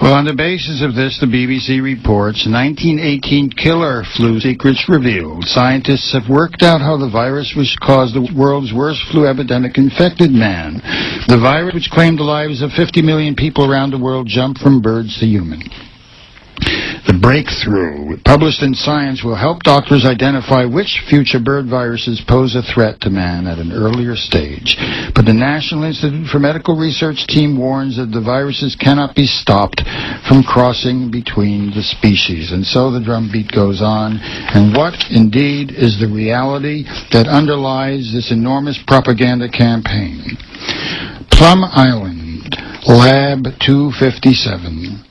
Well, on the basis of this, the BBC reports 1918 killer flu secrets revealed. Scientists have worked out how the virus which caused the world's worst flu epidemic infected man. The virus which claimed the lives of 50 million people around the world jumped from birds to human. The breakthrough, published in Science, will help doctors identify which future bird viruses pose a threat to man at an earlier stage. But the National Institute for Medical Research team warns that the viruses cannot be stopped from crossing between the species. And so the drumbeat goes on. And what, indeed, is the reality that underlies this enormous propaganda campaign? Plum Island, Lab 257.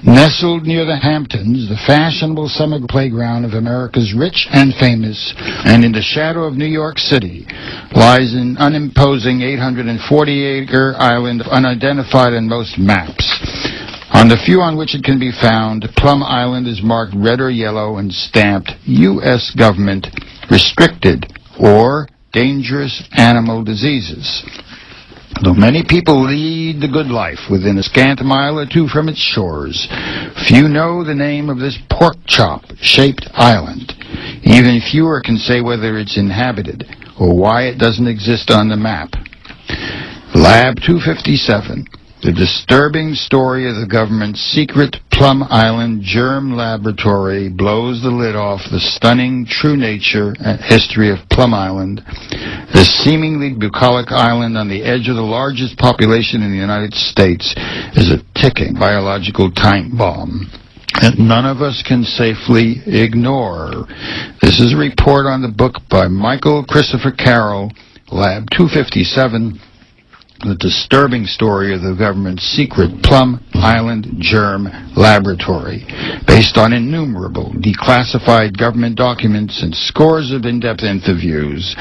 Nestled near the Hamptons, the fashionable summer playground of America's rich and famous, and in the shadow of New York City, lies an unimposing 840-acre island unidentified in most maps. On the few on which it can be found, Plum Island is marked red or yellow and stamped U.S. Government Restricted or Dangerous Animal Diseases. Though many people lead the good life within a scant mile or two from its shores, few know the name of this pork-chop-shaped island. Even fewer can say whether it's inhabited or why it doesn't exist on the map. Lab 257, the disturbing story of the government's secret Plum Island germ laboratory, blows the lid off the stunning true nature and history of Plum Island, this seemingly bucolic island on the edge of the largest population in the United States is a ticking biological time bomb that none of us can safely ignore. This is a report on the book by Michael Christopher Carroll, Lab 257, the disturbing story of the government's secret Plum Island Germ Laboratory, based on innumerable declassified government documents and scores of in-depth interviews.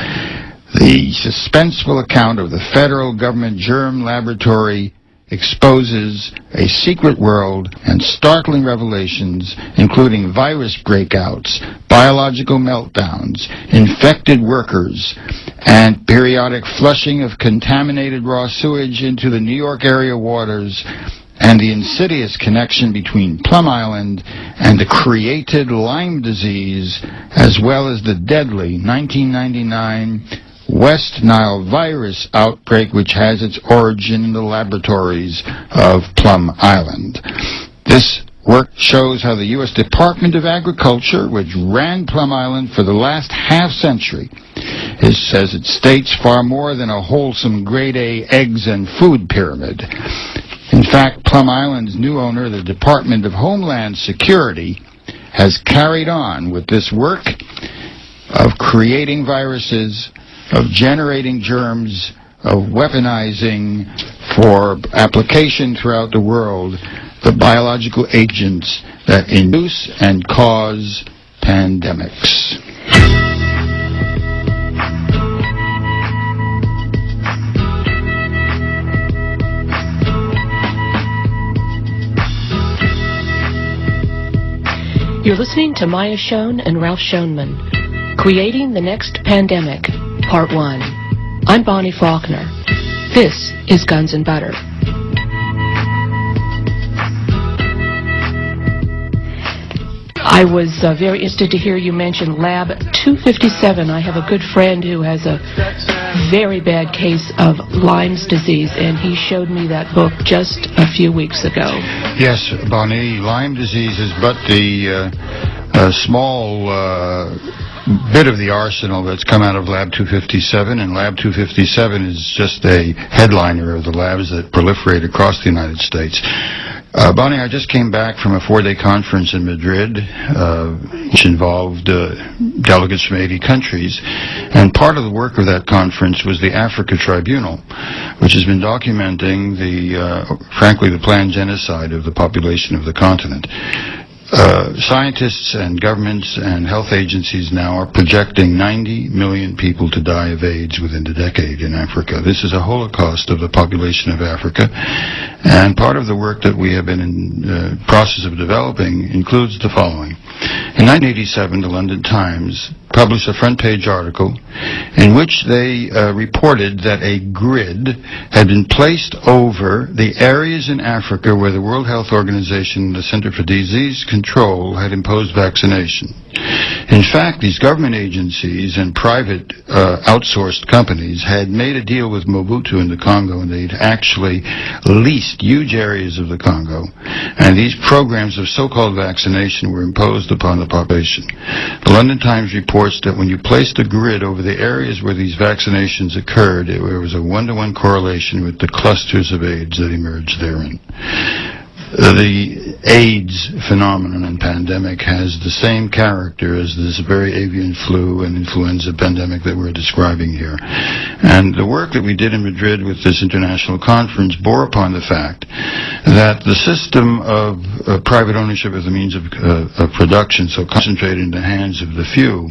The suspenseful account of the federal government germ laboratory exposes a secret world and startling revelations, including virus breakouts, biological meltdowns, infected workers, and periodic flushing of contaminated raw sewage into the New York area waters, and the insidious connection between Plum Island and the created Lyme disease, as well as the deadly 1999 West Nile virus outbreak, which has its origin in the laboratories of Plum Island. This work shows how the U.S. Department of Agriculture, which ran Plum Island for the last half-century, says it states far more than a wholesome grade A eggs and food pyramid. In fact, Plum Island's new owner, the Department of Homeland Security, has carried on with this work of creating viruses, of generating germs, of weaponizing for application throughout the world the biological agents that induce and cause pandemics. You're listening to Maya Schoen and Ralph Schoenman, Creating the Next Pandemic, Part 1. I'm Bonnie Faulkner. This is Guns and Butter. I was very interested to hear you mention Lab 257. I have a good friend who has a very bad case of Lyme's disease, and he showed me that book just a few weeks ago. Yes, Bonnie, Lyme disease is but the small bit of the arsenal that's come out of Lab 257, and Lab 257 is just a headliner of the labs that proliferate across the United States. Bonnie, I just came back from a 4-day conference in Madrid, which involved delegates from 80 countries, and part of the work of that conference was the Africa Tribunal, which has been documenting frankly, the planned genocide of the population of the continent. Scientists and governments and health agencies now are projecting 90 million people to die of AIDS within the decade in Africa. This is a holocaust of the population of Africa, and part of the work that we have been in the process of developing includes the following. In 1987, the London Times published a front-page article in which they reported that a grid had been placed over the areas in Africa where the World Health Organization and the Center for Disease Control had imposed vaccination. In fact, these government agencies and private outsourced companies had made a deal with Mobutu in the Congo, and they'd actually leased huge areas of the Congo, and these programs of so-called vaccination were imposed upon the population. The London Times reports that when you placed a grid over the areas where these vaccinations occurred, there was a one-to-one correlation with the clusters of AIDS that emerged therein. The AIDS phenomenon and pandemic has the same character as this very avian flu and influenza pandemic that we're describing here. And the work that we did in Madrid with this international conference bore upon the fact that the system of private ownership of the means of production, so concentrated in the hands of the few,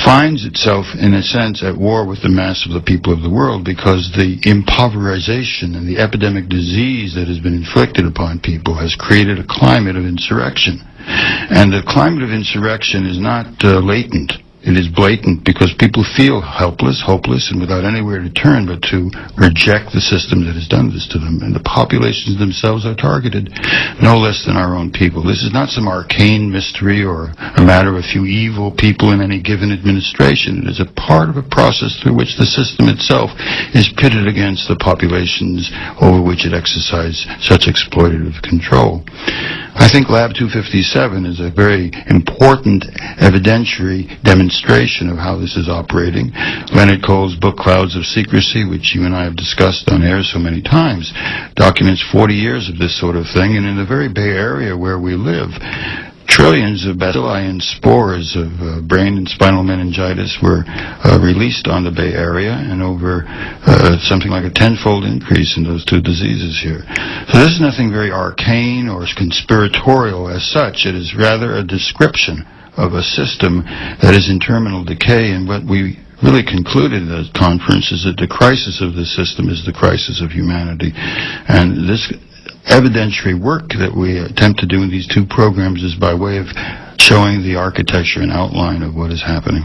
finds itself, in a sense, at war with the mass of the people of the world, because the impoverization and the epidemic disease that has been inflicted upon people has created a climate of insurrection. And the climate of insurrection is not latent. It is blatant, because people feel helpless, hopeless, and without anywhere to turn but to reject the system that has done this to them. And the populations themselves are targeted, no less than our own people. This is not some arcane mystery or a matter of a few evil people in any given administration. It is a part of a process through which the system itself is pitted against the populations over which it exercises such exploitative control. I think Lab 257 is a very important evidentiary demonstration of how this is operating. Leonard Cohen's book, Clouds of Secrecy, which you and I have discussed on air so many times, documents 40 years of this sort of thing, and in the very Bay Area where we live, trillions of bacilli and spores of brain and spinal meningitis were released on the Bay Area, and over something like a tenfold increase in those two diseases here. So this is nothing very arcane or conspiratorial as such. It is rather a description of a system that is in terminal decay, and what we really concluded at the conference is that the crisis of the system is the crisis of humanity. And this evidentiary work that we attempt to do in these two programs is by way of showing the architecture and outline of what is happening.